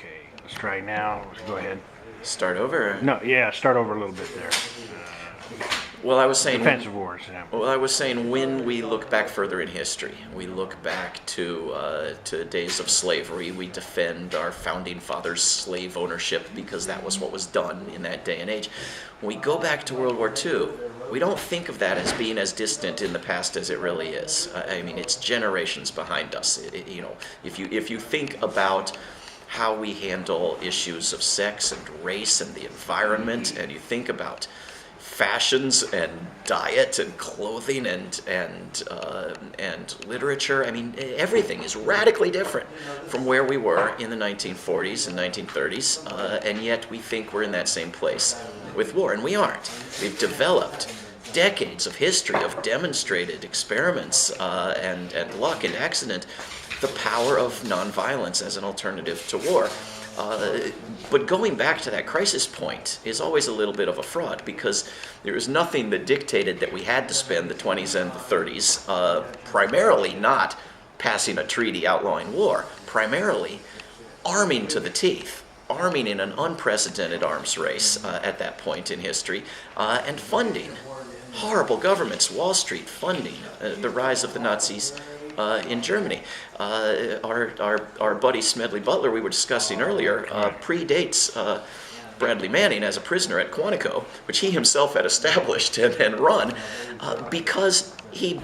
Okay, let's try now. Let's go ahead. Start over? No, yeah, start over a little bit there. Well, I was saying. Defensive wars, yeah. Well, I was saying when we look back further in history, we look back to days of slavery. We defend our founding fathers' slave ownership because that was what was done in that day and age. When we go back to World War II, we don't think of that as being as distant in the past as it really is. I mean, it's generations behind us. If you think about how we handle issues of sex and race and the environment, and you think about fashions and diet and clothing and literature. I mean, everything is radically different from where we were in the 1940s and 1930s, and yet we think we're in that same place with war, and we aren't. We've developed decades of history of demonstrated experiments and luck and accident, the power of nonviolence as an alternative to war. But going back to that crisis point is always a little bit of a fraud, because there was nothing that dictated that we had to spend the 20s and the 30s primarily not passing a treaty outlawing war, primarily arming to the teeth, arming in an unprecedented arms race at that point in history, and funding horrible governments, Wall Street funding the rise of the Nazis in Germany. Our buddy Smedley Butler, we were discussing earlier, predates Bradley Manning as a prisoner at Quantico, which he himself had established and run, because he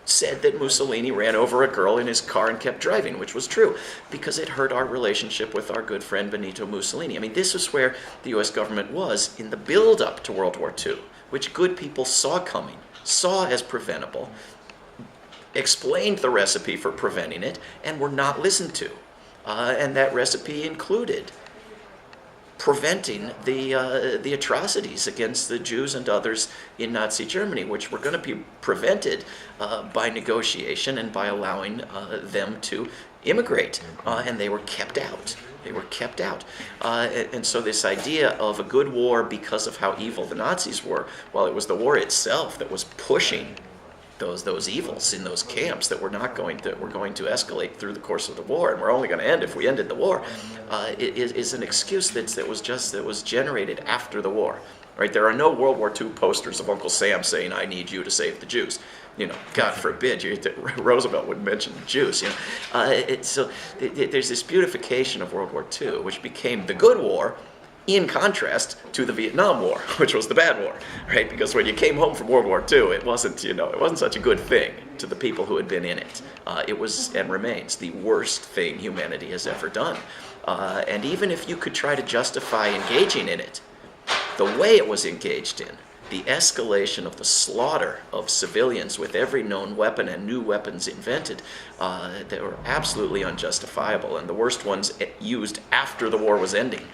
said that Mussolini ran over a girl in his car and kept driving, which was true, because it hurt our relationship with our good friend Benito Mussolini. I mean, this is where the U.S. government was in the build-up to World War II, which good people saw coming, saw as preventable, explained the recipe for preventing it, and were not listened to. And that recipe included preventing the atrocities against the Jews and others in Nazi Germany, which were going to be prevented by negotiation and by allowing them to immigrate. And they were kept out. They were kept out. And so this idea of a good war because of how evil the Nazis were, well, it was the war itself that was pushing those evils in those camps that were going to escalate through the course of the war, and we're only going to end if we ended the war, is an excuse that was generated after the war. Right? There are no World War II posters of Uncle Sam saying, "I need you to save the Jews." God forbid, Roosevelt would mention the Jews. So there's this beautification of World War II, which became the good war, in contrast to the Vietnam War, which was the bad war, right? Because when you came home from World War II, it wasn't such a good thing to the people who had been in it. It was and remains the worst thing humanity has ever done. And even if you could try to justify engaging in it, the way it was engaged in, the escalation of the slaughter of civilians with every known weapon and new weapons invented, they were absolutely unjustifiable, and the worst ones used after the war was ending.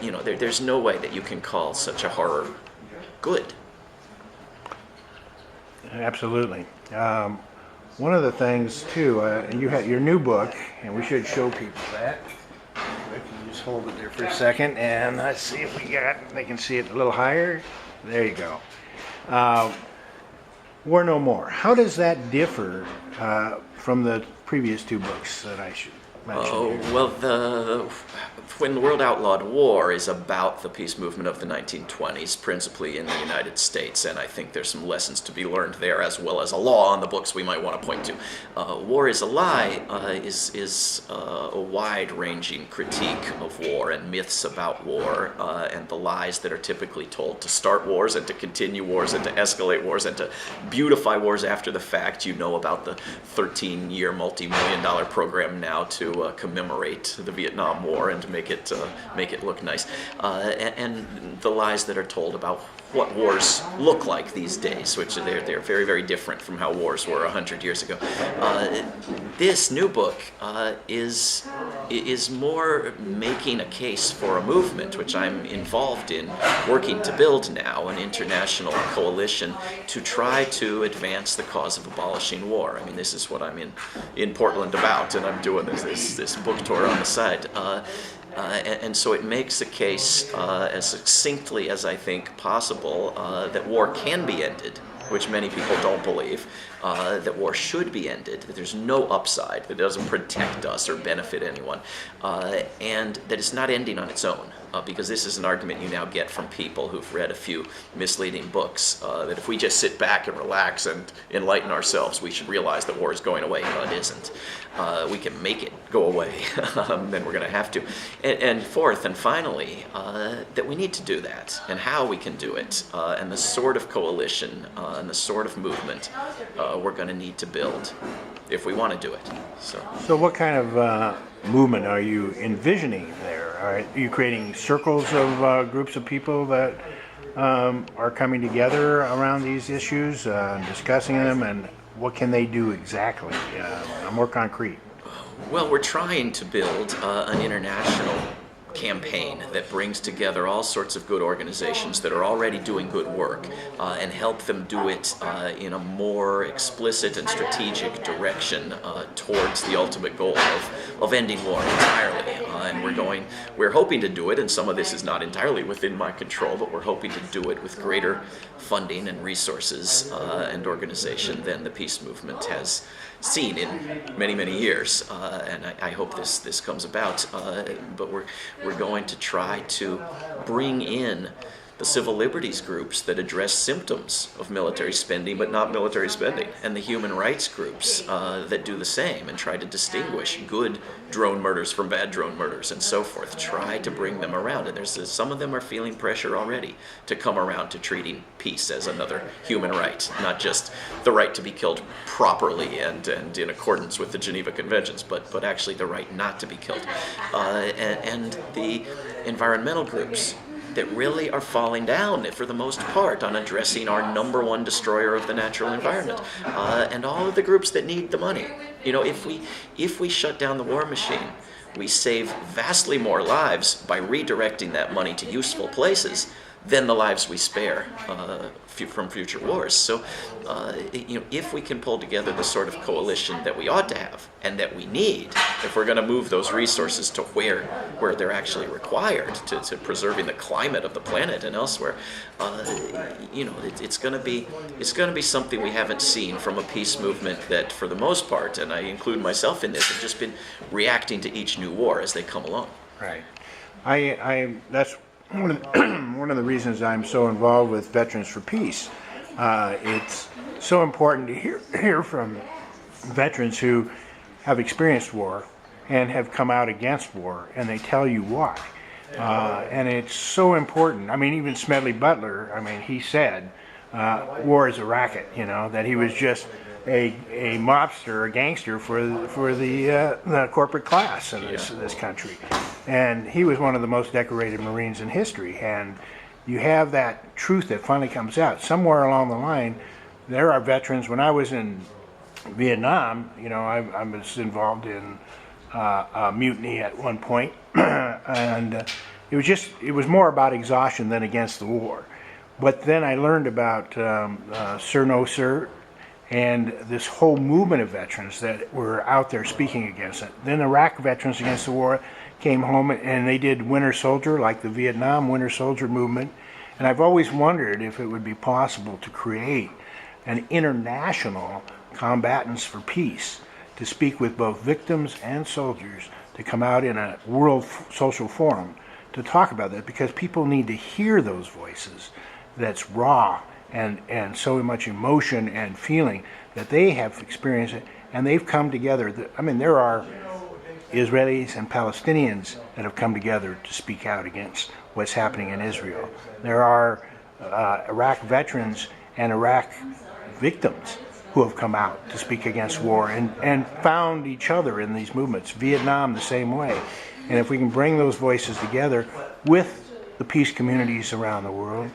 There's no way that you can call such a horror good. Absolutely. One of the things, too, and you have your new book, and we should show people that. We can just hold it there for a second, and let's see if they can see it a little higher. There you go. War No More. How does that differ from the previous two books that I should mention? Oh, well, when the World Outlawed War is about the peace movement of the 1920s, principally in the United States, and I think there's some lessons to be learned there, as well as a law on the books we might want to point to. War is a Lie is a wide-ranging critique of war and myths about war, and the lies that are typically told to start wars and to continue wars and to escalate wars and to beautify wars after the fact. You know about the 13-year multi-million-dollar program now to commemorate the Vietnam War and to make it look nice, and the lies that are told about what wars look like these days, which they're very, very different from how wars were 100 years ago. This new book is more making a case for a movement, which I'm involved in working to build now, an international coalition to try to advance the cause of abolishing war. I mean, this is what I'm in Portland about, and I'm doing this book tour on the side. And so it makes a case as succinctly as I think possible that war can be ended which many people don't believe, that war should be ended, that there's no upside, that it doesn't protect us or benefit anyone, and that it's not ending on its own. Because this is an argument you now get from people who've read a few misleading books, that if we just sit back and relax and enlighten ourselves, we should realize that war is going away. No, it isn't. We can make it go away, then we're going to have to. And fourth and finally, that we need to do that, and how we can do it, and the sort of coalition and the sort of movement we're going to need to build if we want to do it. So what kind of movement are you envisioning there? Are you creating circles of groups of people that are coming together around these issues, discussing them, and what can they do exactly? More concrete. Well, we're trying to build an international campaign that brings together all sorts of good organizations that are already doing good work and help them do it in a more explicit and strategic direction towards the ultimate goal of ending war entirely. And we're hoping to do it, and some of this is not entirely within my control, but we're hoping to do it with greater funding and resources and organization than the peace movement has seen in many, many years, and I hope this comes about. But we're going to try to bring in the civil liberties groups that address symptoms of military spending but not military spending, and the human rights groups that do the same and try to distinguish good drone murders from bad drone murders and so forth. Try to bring them around, and some of them are feeling pressure already to come around to treating peace as another human right, not just the right to be killed properly and in accordance with the Geneva Conventions, but actually the right not to be killed. And the environmental groups that really are falling down, for the most part, on addressing our number one destroyer of the natural environment, and all of the groups that need the money. You know, if we shut down the war machine, we save vastly more lives by redirecting that money to useful places than the lives we spare from future wars. So, if we can pull together the sort of coalition that we ought to have and that we need, if we're going to move those resources to where they're actually required to preserving the climate of the planet and elsewhere, it's going to be something we haven't seen from a peace movement that, for the most part, and I include myself in this, have just been reacting to each new war as they come along. Right. That's one of the reasons I'm so involved with Veterans for Peace. It's so important to hear from veterans who have experienced war and have come out against war, and they tell you why. And it's so important. I mean, even Smedley Butler, he said war is a racket, that he was just a mobster, a gangster for the corporate class in this country. And he was one of the most decorated Marines in history. And you have that truth that finally comes out. Somewhere along the line, there are veterans. When I was in Vietnam, I was involved in a mutiny at one point. And it was more about exhaustion than against the war. But then I learned about Sir No Sir, and this whole movement of veterans that were out there speaking against it. Then Iraq veterans against the war came home and they did Winter Soldier, like the Vietnam Winter Soldier movement. And I've always wondered if it would be possible to create an international combatants for peace, to speak with both victims and soldiers, to come out in a world social forum to talk about that, because people need to hear those voices that's raw and so much emotion and feeling that they have experienced it, and they've come together. There are Israelis and Palestinians that have come together to speak out against what's happening in Israel. There are Iraq veterans and Iraq victims who have come out to speak against war and found each other in these movements. Vietnam the same way. And if we can bring those voices together with the peace communities around the world,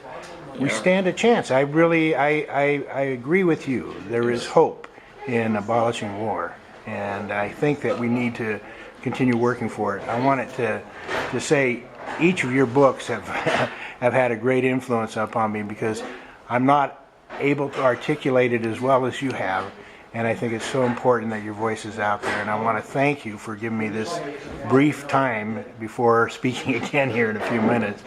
we stand a chance. I agree with you. There is hope in abolishing war, and I think that we need to continue working for it. I wanted to say each of your books have had a great influence upon me, because I'm not able to articulate it as well as you have, and I think it's so important that your voice is out there. And I want to thank you for giving me this brief time before speaking again here in a few minutes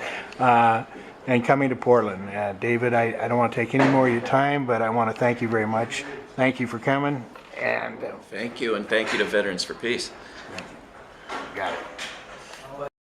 and coming to Portland. David, I don't want to take any more of your time, but I want to thank you very much. Thank you for coming, and Thank you, and thank you to Veterans for Peace. got it.